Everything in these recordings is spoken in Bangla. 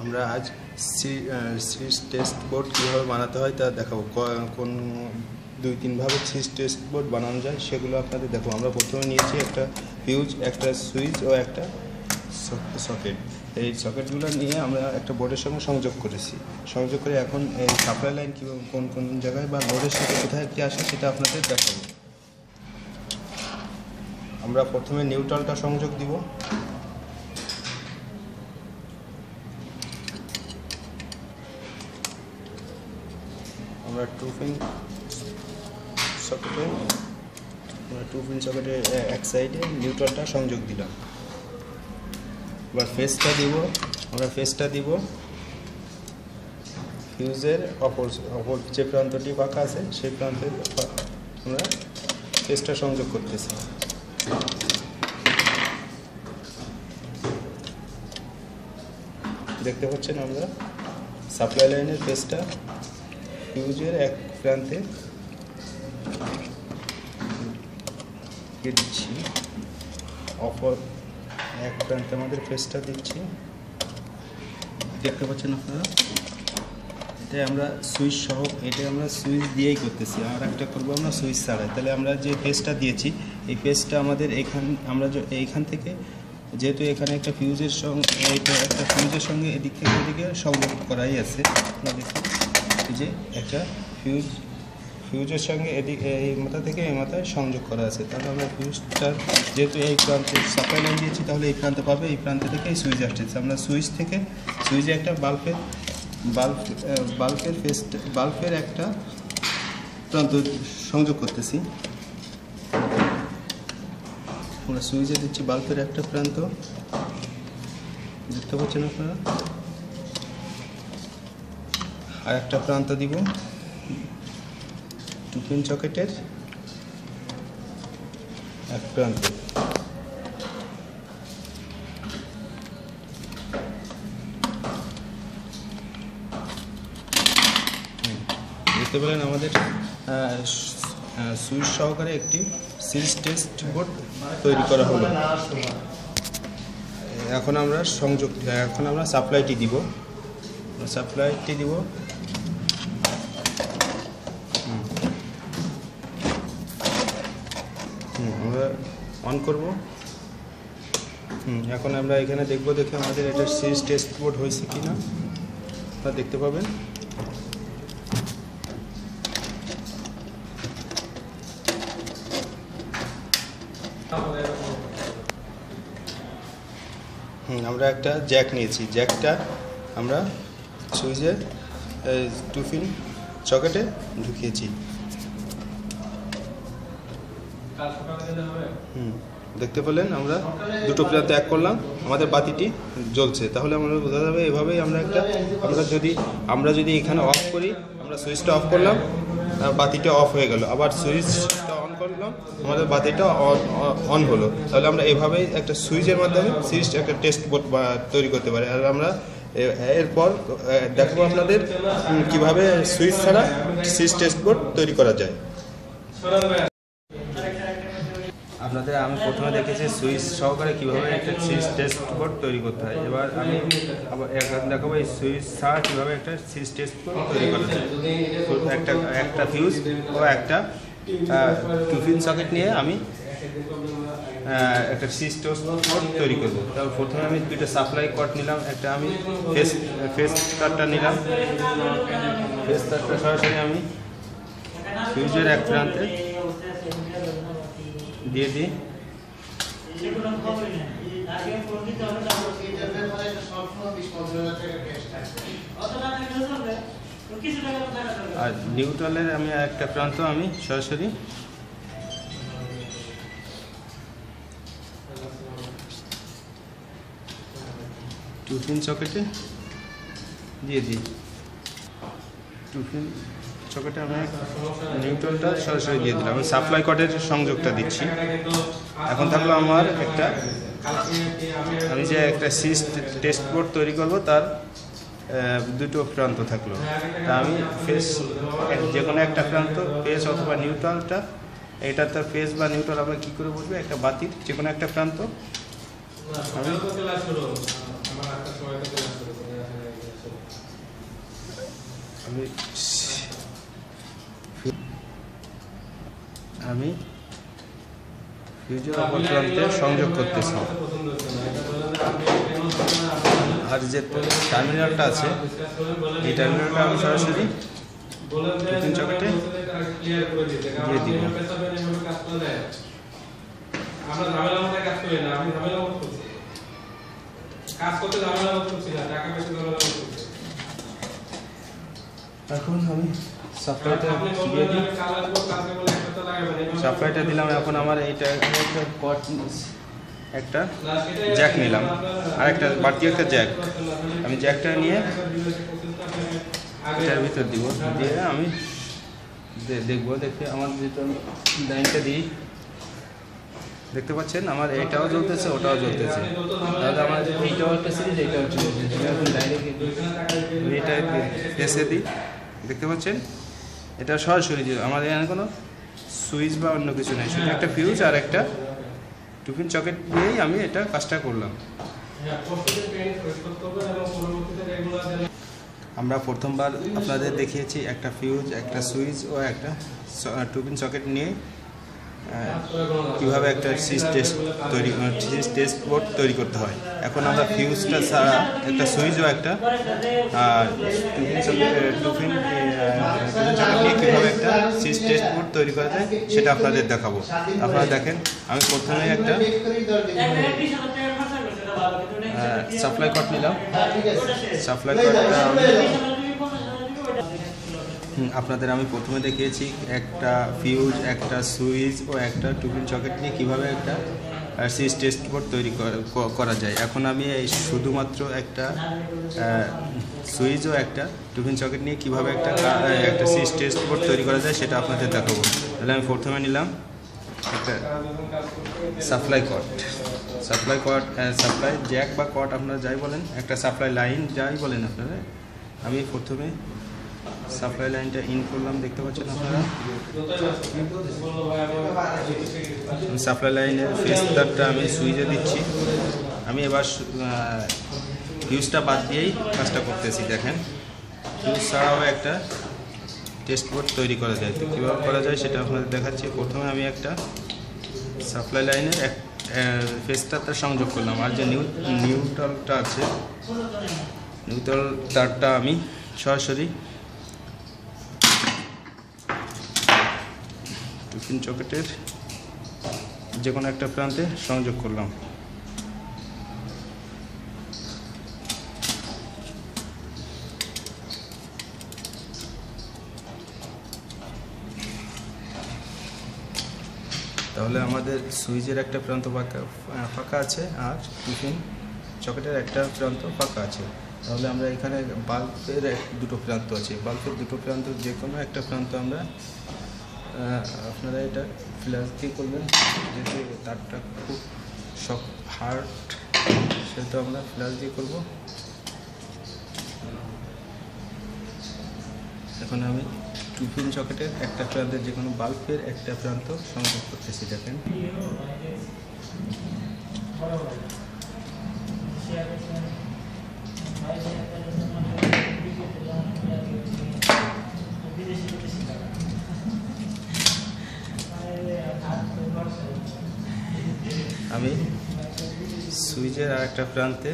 আমরা আজ সিরিজ টেস্ট বোর্ড কীভাবে বানাতে হয় তা দেখাবো। কোন 2-3 ভাবে সিরিজ টেস্ট বোর্ড বানানো যায় সেগুলো আপনাদের দেখাবো। আমরা প্রথমে নিয়েছি একটা ফিউজ, একটা সুইচ ও একটা সকেট। এই সকেটগুলো নিয়ে আমরা একটা বোর্ডের সঙ্গে সংযোগ করেছি। সংযোগ করে এখন এই সাপ্লাই লাইন কীভাবে কোন কোন জায়গায় বা লোডের সাথে কোথায় একটি আসে সেটা আপনাদের দেখাবো। আমরা প্রথমে নিউট্রালটা সংযোগ দিব। আমরা 2 পিন সকেটে এক সাইডে নিউট্রালটা সংযোগ দিলাম। এবার ফেসটা দিব ফিউজের অপর যে প্রান্তটি ফাঁকা আছে সেই প্রান্তে আমরা ফেসটা সংযোগ করতেছি। দেখতে পাচ্ছেন আমরা সাপ্লাই লাইনের ফেসটা ফিউজের এক প্রান্তে দিচ্ছি, অপর এক প্রান্তে আমাদের ফেসটা দিচ্ছি। দেখতে পাচ্ছেন আপনারা, এটা আমরা সুইচ সহ, এটা আমরা সুইচ দিয়েই করতেছি। আর একটা করবো আমরা সুইচ ছাড়াই। তাহলে আমরা যে ফেসটা দিয়েছি এই ফেসটা আমাদের এইখান থেকে, যেহেতু এখানে একটা ফিউজের সঙ্গে এদিক থেকে ওদিকে সংযোগ করাই আছে। আপনারা দেখুন এই যে একটা ফিউজের সঙ্গে এই মাথা থেকে এই মাথায় সংযোগ করা আছে। তাহলে আমরা ফিউজটার যেহেতু এই প্রান্তে সাপ্লাই লাইন দিয়েছি তাহলে এই প্রান্তে পাবে, এই প্রান্তে থেকে এই সুইচ আসতেছে। আমরা সুইচে একটা বাল্বের একটা প্রান্ত সংযোগ করতেছি। আমরা সুইচে দিচ্ছি বাল্বের একটা প্রান্ত, দেখতে পাচ্ছেন আপনারা। আর একটা প্রান্ত দিব 2 পিন সকেটের এক প্রান্তে। দেখতে পেলেন আমাদের সুইচ সহকারে একটি সিরিজ টেস্ট বোর্ড তৈরি করা হলো। এখন আমরা সাপ্লাইটি দিব। আমরা অন করব। এখন আমরা এখানে দেখে আমাদের এটা সিরিজ টেস্ট বোর্ড হয়েছে কিনা তা দেখতে পাবেন। আমরা একটা জ্যাক নিয়েছি, জ্যাকটা আমরা সুইচের 2 পিন সকেটে ঢুকিয়েছি। দেখতে পেলেন আমরা দুটো প্রান্তে এক করলাম, আমাদের বাতিটি জ্বলছে। তাহলে আমরা বোঝা যাবে এভাবেই আমরা যদি এখানে অফ করি, আমরা সুইচটা অফ করলাম, বাতিটা অফ হয়ে গেল, আবার সুইচটা অন করলাম, আমাদের বাতিটা অন হলো। তাহলে আমরা এভাবেই একটা সুইচের মাধ্যমে সিরিজ একটা টেস্ট বোর্ড তৈরি করতে পারি। আর আমরা এরপর দেখবো আপনাদের কিভাবে সুইচ ছাড়া সিরিজ টেস্ট বোর্ড তৈরি করা যায়। আমি প্রথমে দেখেছি সুইচ সহকারে কীভাবে একটা সিরিজ টেস্ট বোর্ড তৈরি করতে হয়। এবার আমি এখন দেখাবো এই সুইচ ছাড়া কীভাবে একটা সিরিজ টেস্ট বোর্ড তৈরি করা যায়। একটা ফিউজ ও একটা 2 পিন সকেট নিয়ে আমি একটা সিরিজ টেস্ট বোর্ড তৈরি করবো। তারপর প্রথমে আমি 2টা সাপ্লাই কর্ড নিলাম, একটা আমি ফেস তারটা নিলাম। ফেস তারটা সরাসরি আমি ফিউজের এক প্রান্তে দিয়ে দিই। আর নিউট্রালের আমি একটা প্রান্ত আমি সরাসরি টু পিন সকেটে দিয়ে দিই। 2 পিন সকেটে আমি নিউট্রালটা সরাসরি দিয়ে দিলাম। আমি সাপ্লাই কর্ডের সংযোগটা দিচ্ছি। এখন থাকলো আমার আমি যে একটা সিরিজ টেস্ট বোর্ড তৈরি করব তার 2টো প্রান্ত থাকলো। তা আমি যে কোনো একটা প্রান্ত ফেস অথবা নিউট্রালটা এটা তার ফেজ বা নিউট্রাল আমরা কি করে বুঝবো? একটা বাতির যে কোনো একটা প্রান্ত আমি ফিউজের অপর প্রান্তে সংযোগ করতেছি। আর যে টার্মিনালটা আছে এই টার্মিনালটা আমি সরাসরি টিফিন সকেটে দিয়ে দিব। এখন আমি সাপ্লাইটা দিয়ে দিই। সাপ্লাইটা দিলাম। এখন আমার এইটা কট একটা জ্যাক নিলাম, আর একটা বাড়তি একটা জ্যাক। আমি জ্যাকটা নিয়ে এটার ভিতর দিব, দিয়ে আমি দেখবো। দেখে আমার যেটা লাইনটা দিই, দেখতে পাচ্ছেন আমার এটাও জ্বলতেছে ওটাও জ্বলতেছে। তাহলে আমার এইটাও একটা সিরিজ, এইটাও একটা সিরিজ। এখন ডাইরেক্ট এটা এসে দিই, দেখতে পাচ্ছেন এটা সরাসরি আমার এখানে কোনো সুইচ বা অন্য কিছু নেই, শুধু একটা ফিউজ আর একটা টিফিন সকেট দিয়েই আমি এটা কাজটা করলাম। আমরা প্রথমবার আপনাদের দেখিয়েছি একটা ফিউজ, একটা সুইচ ও একটা টিফিন সকেট নিয়ে কীভাবে একটা সুইচ টেস্ট বোর্ড তৈরি করতে হয়। এখন আমরা ফিউজটা ছাড়া একটা সুইচ ও একটা টিফিন সকেট নিয়ে কীভাবে একটা সুইচ টেস্ট বোর্ড তৈরি করা যায় সেটা আপনাদের দেখাবো। আপনারা দেখেন, আমি প্রথমে একটা সাপ্লাই কট নিলাম। সাপ্লাই কটটা আপনাদের আমি প্রথমে দেখিয়েছি একটা ফিউজ, একটা সুইচ ও একটা টিফিন সকেট নিয়ে কীভাবে একটা সুইচ টেস্ট বোর্ড তৈরি করা যায়। এখন আমি এই শুধুমাত্র একটা সুইচ ও একটা টিফিন সকেট নিয়ে কীভাবে একটা সুইচ টেস্ট বোর্ড তৈরি করা যায় সেটা আপনাদের দেখাবো। তাহলে আমি প্রথমে নিলাম একটা সাপ্লাই কট, সাপ্লাই জ্যাক বা কট আপনারা যাই বলেন, একটা সাপ্লাই লাইন যাই বলেন আপনারা। আমি প্রথমে সাপ্লাই লাইনটা ইন করলাম, দেখতে পাচ্ছেন আপনারা। সাপ্লাই লাইনের ফেস তারটা আমি সুইচে দিচ্ছি। আমি এবার ফিউজটা বাদ দিয়েই কাজটা করতেছি। দেখেন, ফিউজ ছাড়াও একটা টেস্ট বোর্ড তৈরি করা যায়। তো কীভাবে করা যায় সেটা আপনাদের দেখাচ্ছি। প্রথমে আমি একটা সাপ্লাই লাইনের ফেস তারটা সংযোগ করলাম, আর যে নিউট্রালটা আছে নিউট্রাল তারটা আমি সরাসরি টিফিন সকেটের যে কোনো একটা প্রান্তে সংযোগ করলাম। তাহলে আমাদের সুইচের একটা প্রান্ত ফাঁকা আছে আর টিফিন সকেটের একটা প্রান্ত ফাঁকা আছে। তাহলে আমরা এখানে বাল্বের দুটো প্রান্ত আছে, বাল্বের দুটো প্রান্ত যে কোনো একটা প্রান্ত আমরা আপনারা এটা ফ্ল্যাশ দিয়ে করবেন। যেহেতু তারটা খুব হার্ড, সেহেতু আমরা ফ্ল্যাশ দিয়ে করব। এখন আমি টিফিন সকেটের একটা প্রান্তের যে কোনো বাল্বের একটা প্রান্ত সংযোগ করতেছি। দেখেন, আমি সুইচের আর একটা প্রান্তে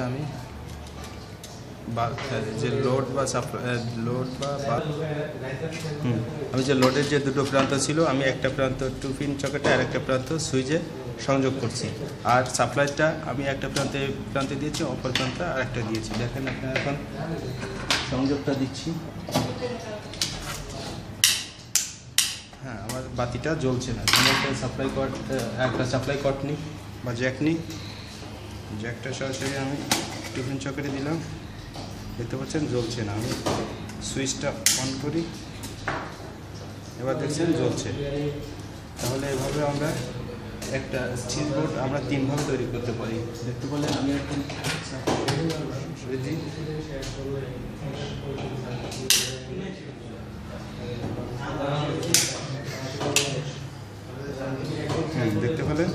আমি যে লোড বা আমি যে লোডের যে দুটো প্রান্ত ছিল, আমি একটা প্রান্ত টিফিন সকেটে আর একটা প্রান্ত সুইচে সংযোগ করছি। আর সাপ্লাইটা আমি একটা প্রান্তে দিয়েছি, অপর প্রান্তে আর একটা দিয়েছি। দেখেন, আপনারা এখন সংযোগটা দিচ্ছি। হ্যাঁ, আমার বাতিটা জ্বলছে না। একটা সাপ্লাই কট নিই বা জ্যাক নিই। জ্যাকটা সরাসরি আমি টিফিন সকেটে দিলাম, দেখতে পাচ্ছেন জ্বলছে না। আমি সুইচটা অন করি, এবার দেখছেন জ্বলছে। তাহলে এভাবে আমরা একটা সুইচ বোর্ড আমরা তিনভাবে তৈরি করতে পারি। দেখতে পেলেন, আমি এখন দেখতে পেলেন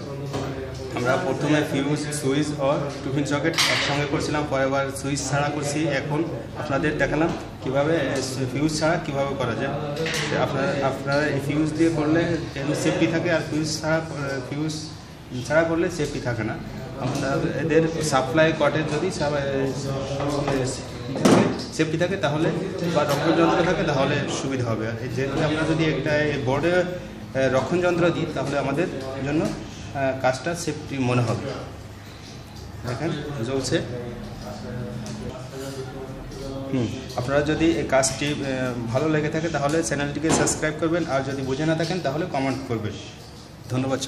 আমরা প্রথমে ফিউজ সুইচ ও টিফিন সকেট একসঙ্গে করছিলাম, পরে আবার সুইচ ছাড়া করছি। এখন আপনাদের দেখালাম কীভাবে ফিউজ ছাড়া কীভাবে করা যায়। আপনারা এই ফিউজ দিয়ে করলে সেফটি থাকে, আর ফিউজ ছাড়া করলে সেফটি থাকে না। এদের সাপ্লাই কটের যদি সেফটি থাকে তাহলে বা রক্ষণ যন্ত্র থাকে তাহলে সুবিধা হবে। যেহেতু আমরা যদি একটা বোর্ডে রক্ষণ যন্ত্র দিই তাহলে আমাদের জন্য কাজটা সেফটি মনে হবে। দেখেন জ্বলছে। আপনারা যদি এই কাজটি ভালো লেগে থাকে তাহলে চ্যানেলটিকে সাবস্ক্রাইব করবেন, আর যদি বুঝে না থাকেন তাহলে কমেন্ট করবেন। ধন্যবাদ।